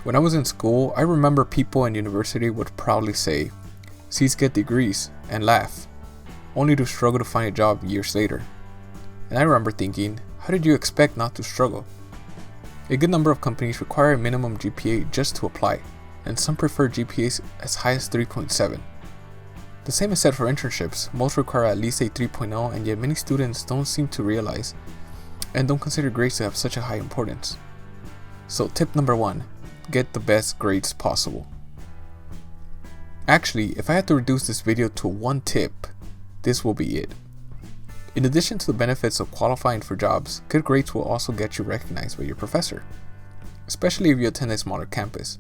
When I was in school, I remember people in university would proudly say, "C's get degrees," and laugh, only to struggle to find a job years later. And I remember thinking, how did you expect not to struggle? A good number of companies require a minimum GPA just to apply, and some prefer GPAs as high as 3.7. The same is said for internships. Most require at least a 3.0, and yet many students don't seem to realize and don't consider grades to have such a high importance. So tip number 1, get the best grades possible. Actually, if I had to reduce this video to one tip, this will be it. In addition to the benefits of qualifying for jobs, good grades will also get you recognized by your professor, especially if you attend a smaller campus.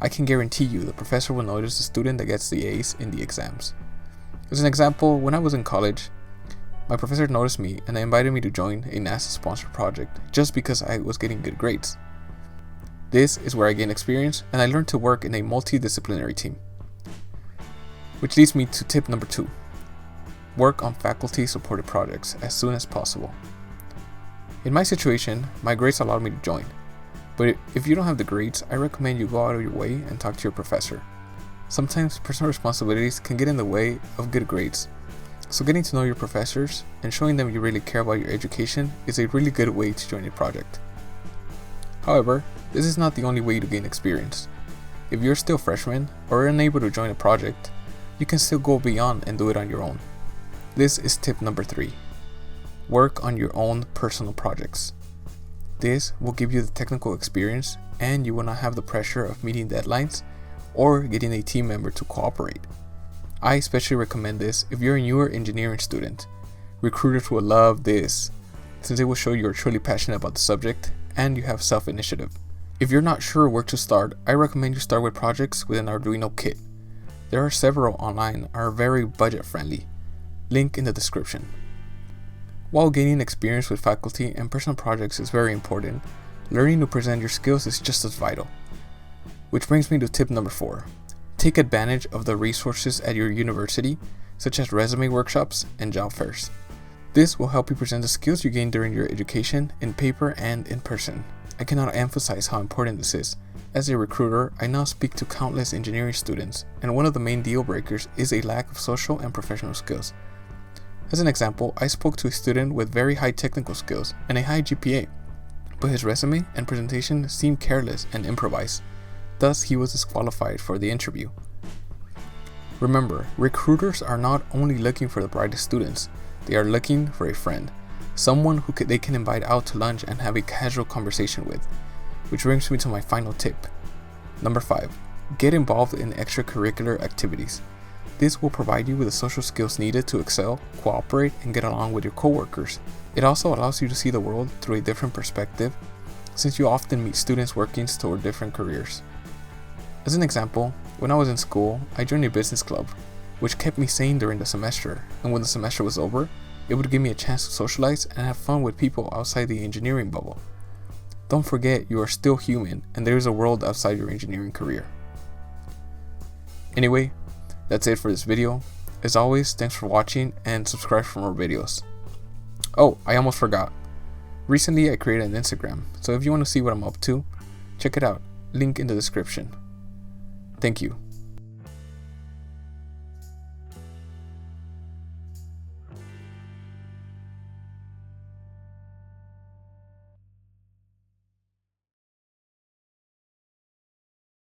I can guarantee you the professor will notice the student that gets the A's in the exams. As an example, when I was in college, my professor noticed me and invited me to join a NASA-sponsored project just because I was getting good grades. This is where I gained experience and I learned to work in a multidisciplinary team. Which leads me to tip number 2. Work on faculty-supported projects as soon as possible. In my situation, my grades allowed me to join. But if you don't have the grades, I recommend you go out of your way and talk to your professor. Sometimes personal responsibilities can get in the way of good grades. So getting to know your professors and showing them you really care about your education is a really good way to join a project. However, this is not the only way to gain experience. If you're still a freshman or unable to join a project, you can still go beyond and do it on your own. This is tip number 3. Work on your own personal projects. This will give you the technical experience and you will not have the pressure of meeting deadlines or getting a team member to cooperate. I especially recommend this if you're a newer engineering student. Recruiters will love this since it will show you are truly passionate about the subject and you have self-initiative. If you're not sure where to start, I recommend you start with projects with an Arduino kit. There are several online that are very budget friendly. Link in the description. While gaining experience with faculty and personal projects is very important, learning to present your skills is just as vital. Which brings me to tip number 4. Take advantage of the resources at your university, such as resume workshops and job fairs. This will help you present the skills you gained during your education in paper and in person. I cannot emphasize how important this is. As a recruiter, I now speak to countless engineering students, and one of the main deal breakers is a lack of social and professional skills. As an example, I spoke to a student with very high technical skills and a high GPA, but his resume and presentation seemed careless and improvised. Thus, he was disqualified for the interview. Remember, recruiters are not only looking for the brightest students, they are looking for a friend, someone who they can invite out to lunch and have a casual conversation with. Which brings me to my final tip. Number 5. Get involved in extracurricular activities. This will provide you with the social skills needed to excel, cooperate, and get along with your coworkers. It also allows you to see the world through a different perspective, since you often meet students working toward different careers. As an example, when I was in school, I joined a business club, which kept me sane during the semester, and when the semester was over, it would give me a chance to socialize and have fun with people outside the engineering bubble. Don't forget, you are still human, and there is a world outside your engineering career. Anyway, that's it for this video. As always, thanks for watching and subscribe for more videos. Oh, I almost forgot. Recently I created an Instagram, so if you want to see what I'm up to, check it out. Link in the description. Thank you.